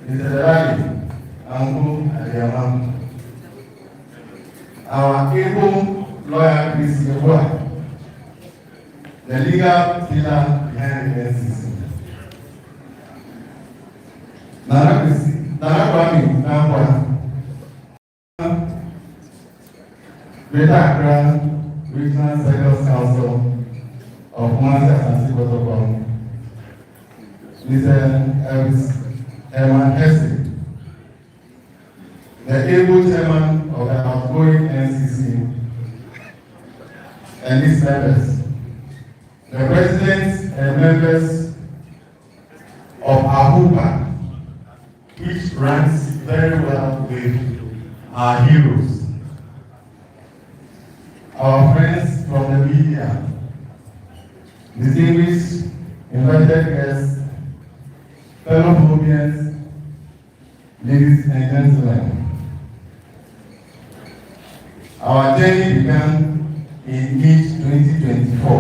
Mr. Rally, Uncle Adiyamam, our able lawyer, Chris Yeboah, the legal pillar behind the NCC. Nanakwami Nambwa, Greater Accra Regional Sectors Council of Masters and Civil Mr. Herman Hesse, the able chairman of the outgoing NCC, and its members, the presidents and members of AHUPA, which ranks very well with our heroes, our friends from the media, distinguished invited guests, fellow Peruvians, ladies and gentlemen. Our journey began in mid-2024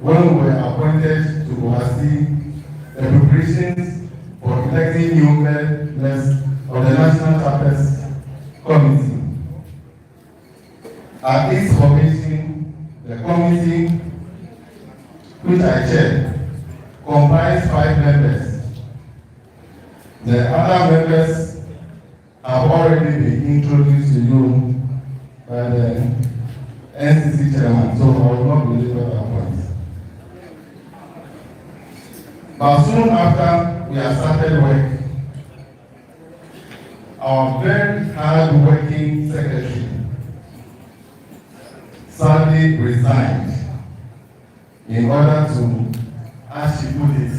when we were appointed to oversee the preparations for electing new members of the National Chapters Committee. At its formation, the committee, which I chair, comprised 5 members. The other members have already been introduced to you by the NCC chairman, so I will not belabor that point. But soon after we have started work, our very hard-working secretary sadly resigned in order to, as she put it,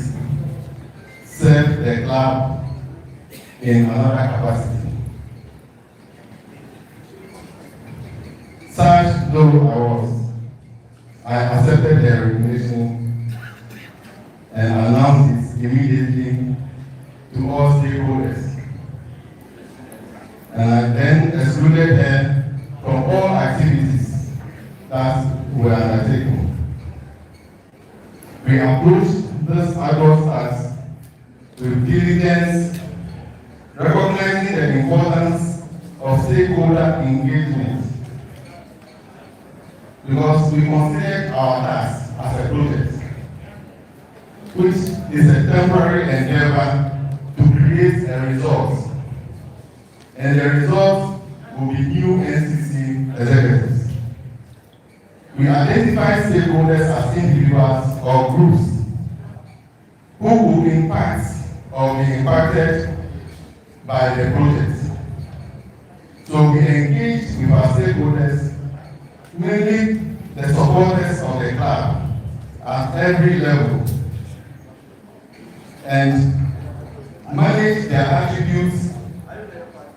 serve the club in another capacity. Such though I was, I accepted the resignation and announced it immediately to all stakeholders. And I then excluded her from all activities that were undertaken. We approached this August task with diligence, recognizing the importance of stakeholder engagement, because we consider our task as a project, which is a temporary endeavor to create a result. And the result will be new NCC executives. We identify stakeholders as individuals or groups who will impact or be impacted by the project. So we engage with our stakeholders, mainly the supporters of the club, at every level and manage their attributes,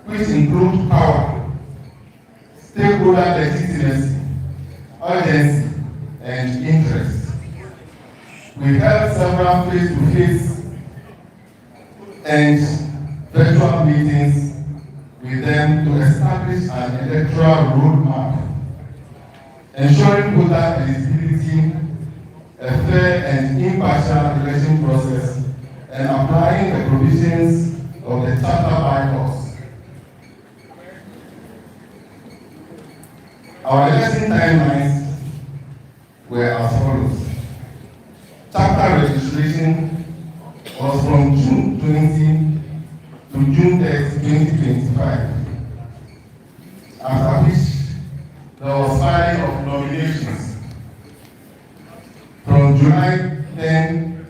which include power, stakeholder legitimacy, urgency, and interest. We held several face-to-face and virtual meetings with them to establish an electoral roadmap, ensuring voter eligibility, a fair and impartial election process, and applying the provisions of the charter bylaws. Our election timelines were as follows. Chapter registration was from June 20 to June 30, 2025, after which there was filing of nominations from July 10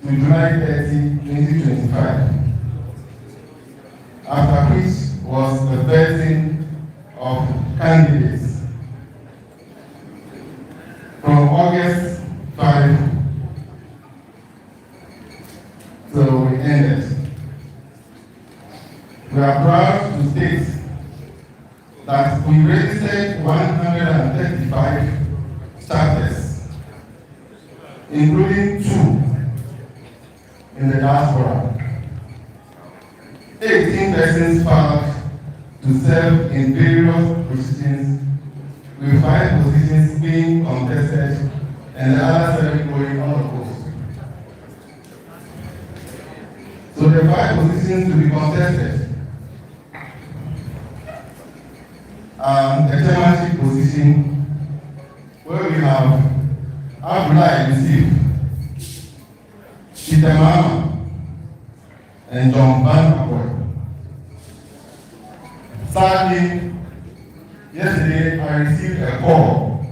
to July 30, 2025, after which was the vetting of candidates from August 5 till we ended. We are proud to state that we registered 135 starters, including 2 in the diaspora. 18 persons filed to serve in various positions, with 5 positions being contested and the other 7 going unopposed. So the 5 positions to be contested the chairmanship position, where we have Abdullah Yusuf, Peter Mama, and John Van Apoy. Sadly, yesterday I received a call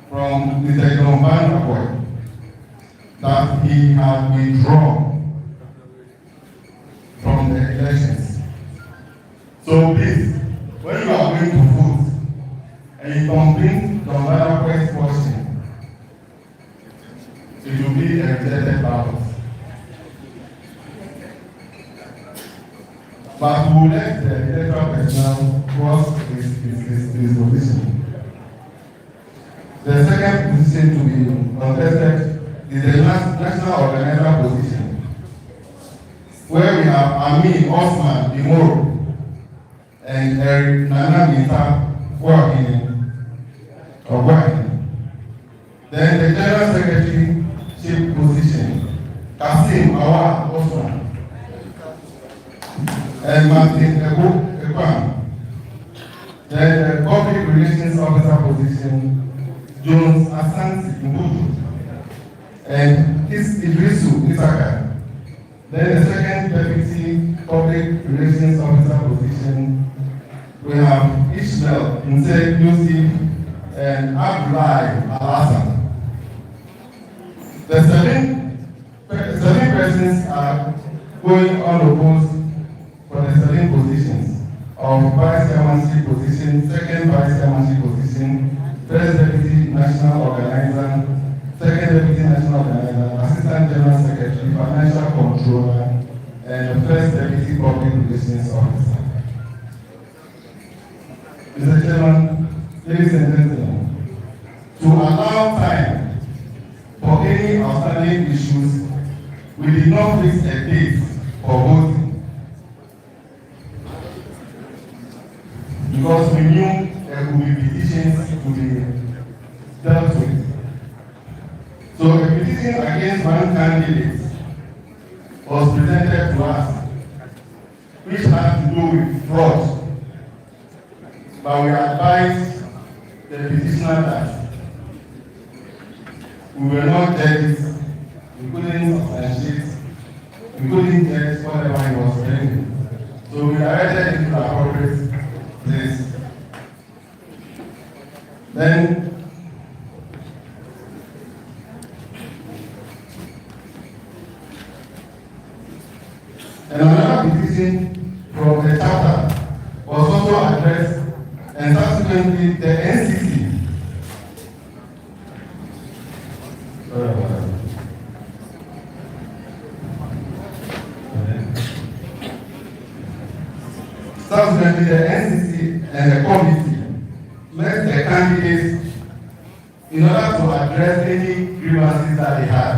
from Mr. John Van Apoy that he had withdrawn from the elections. So please, when you are going to vote and you complete the other question, it will be a rejected ballot. But we will let the electoral personnel cross his position. The second position to be contested is the national organizer position, where we have Ami Osman Imoro and Eric Nana Mita working. Then the general secretary position, Kasim Awa Osman and Martin Ekwan. Then the public relations officer position, Jones Asansi Mbudu and Idrisu Isaka. Then the second deputy public relations officer position, we have Ishmael Nse Yusuf and Abdullah Al-Hassan. The seven persons are going unopposed for the 7 positions of vice chairmanship position, second vice chairmanship position, first deputy national organizer, second deputy national organizer, assistant general secretary, financial controller, and the first deputy public relations officer. Mr. Chairman, ladies and gentlemen, to allow time for any outstanding issues, we did not fix a date for voting because we knew there would be petitions to be dealt with. So a petition against one candidate was presented to us, which had to do with fraud. But we advised the petitioner that we were not judges, we couldn't substantiate, we couldn't judge whatever he was saying. So we directed him to the appropriate place. Then another petition from the chapter was also addressed, and subsequently the NCC Subsequently, the NCC and the committee met the candidates in order to address any grievances that they had.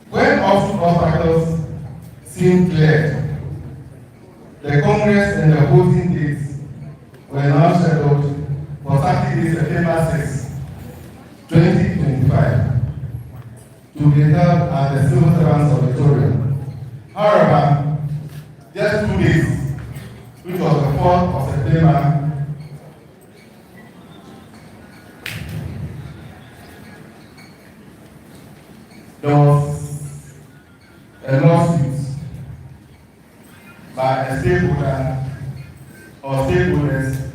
When obstacles seemed clear, the Congress and the voting dates were now scheduled for Saturday, September 6, 2025, to be held at the Civil Servants Auditorium. However, just 2 days, which was the 4th of September, there was a lawsuit by a stakeholder or stakeholders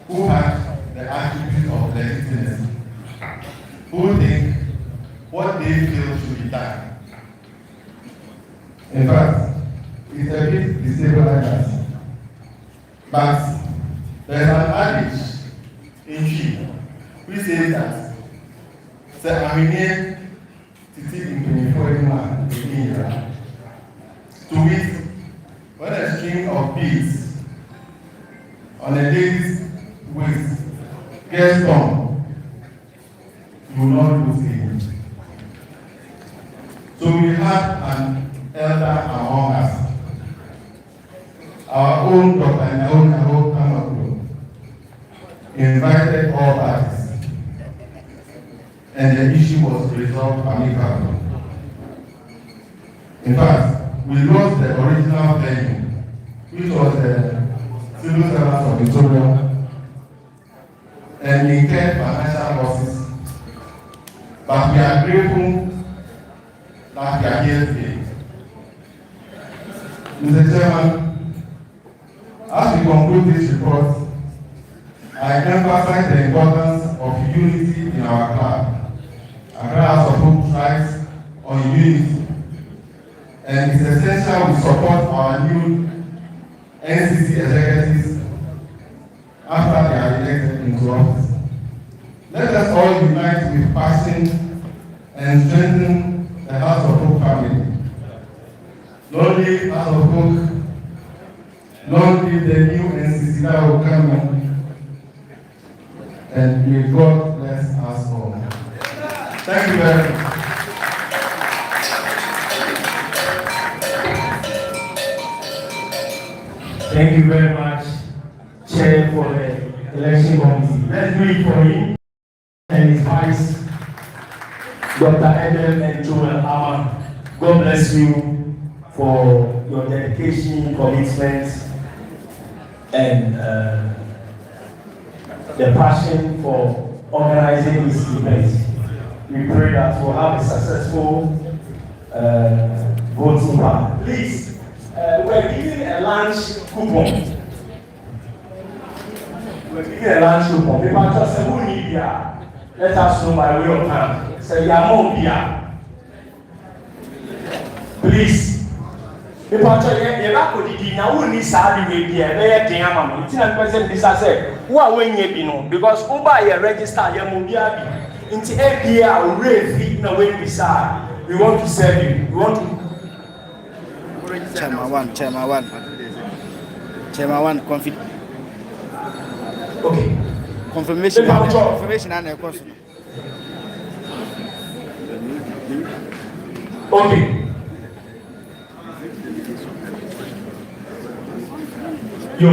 who had the attribute of legitimacy, who think what they feel should be done. In fact, it's a bit destabilizing. But there's an adage in Chi which says that I'm here to see in 21 to wit, when a string of beads on a lady's waist gets torn, you will not lose it. So we had an elder among us, our own Dr. Kamako, invited all parties, and the issue was resolved amicably. In fact, we lost the original venue, which was the Civil Servants Auditorium, and incurred financial losses. But we are grateful that we are here today. Mr. Chairman, as we conclude this report, I emphasize the importance of unity in our club. Accra House of Hope strives on unity, and it's essential we support our new NCC executives after they are elected into office. Let us all unite with passion and strengthen the House of Hope family. Lord, leave House of Hope, Lord, leave the new NCC that will come in, and may God bless us all. Thank you very much. Thank you very much, Chair, for the election committee. Let's do it for him and his vice, Dr. Edel and Joel Ama. God bless you for your dedication, commitment, and the passion for organizing this event. We pray that we'll have a successful voting party. Please, we're giving a lunch coupon. We're giving a lunch coupon. People just say, who need beer? Let us know by way of hand. Say, Yamo beer. Please. People just say, Yabako didi, now who needs Saudi beer? They're Diamamo. It's not present. This I say, who are when you know? Because Uber you register Yamo beer. Into APR, we no way beside. We want to serve you. We want to. Chairman one, Okay. confirmation and a question. Okay. Yo,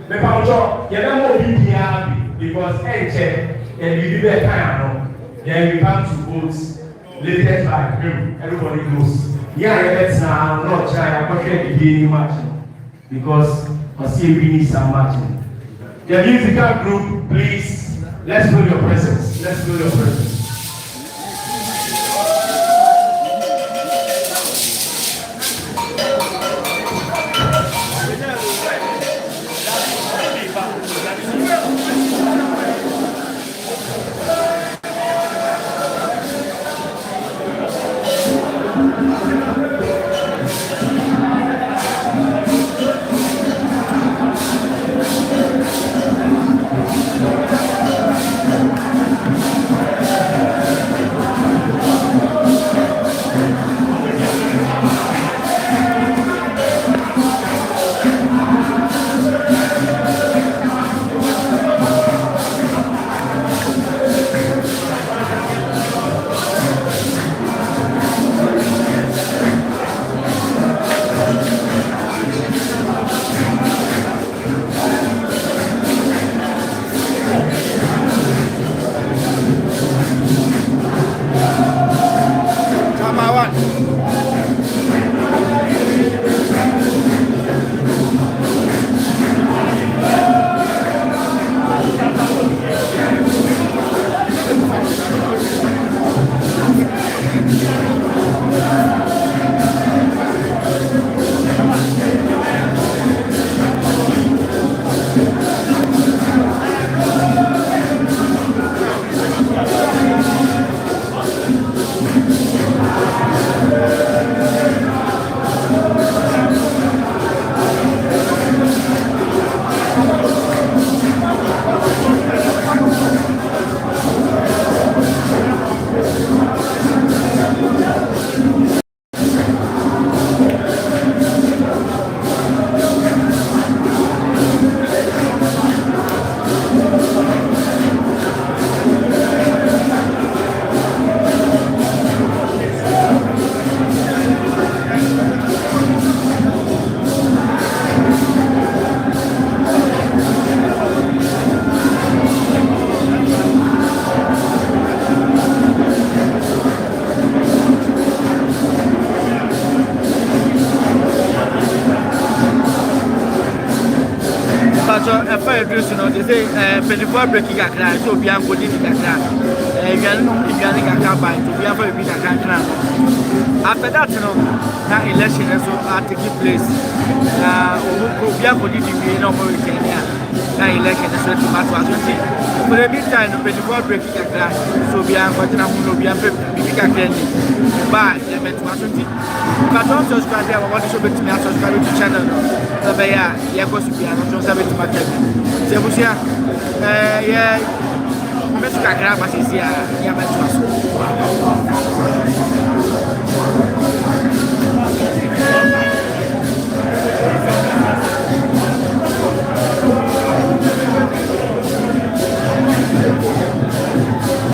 me pancho, you don't know BPR because check and you do that kind of. Then we come to vote latest by him. Everybody knows. Yeah, let's now not try to portray the beginning match because I see we need some matching. The musical group, please, let's feel your presence. Let's feel your presence. fire do so no they say before breaking kakra so obi an go di kakra yan no yan kakra by to be after bi kakra after that no na election so are taking place na obi an go di bi no mo weekend ya na election so to matter as we for the big time before breaking kakra so obi an go na mo obi an bi kakra ni ba ya meto asoti but don't subscribe there what show bet me subscribe to channel no be ya go to be an don't sabe to market se busia yeah, mas kakra masih sia, ya mas masuk.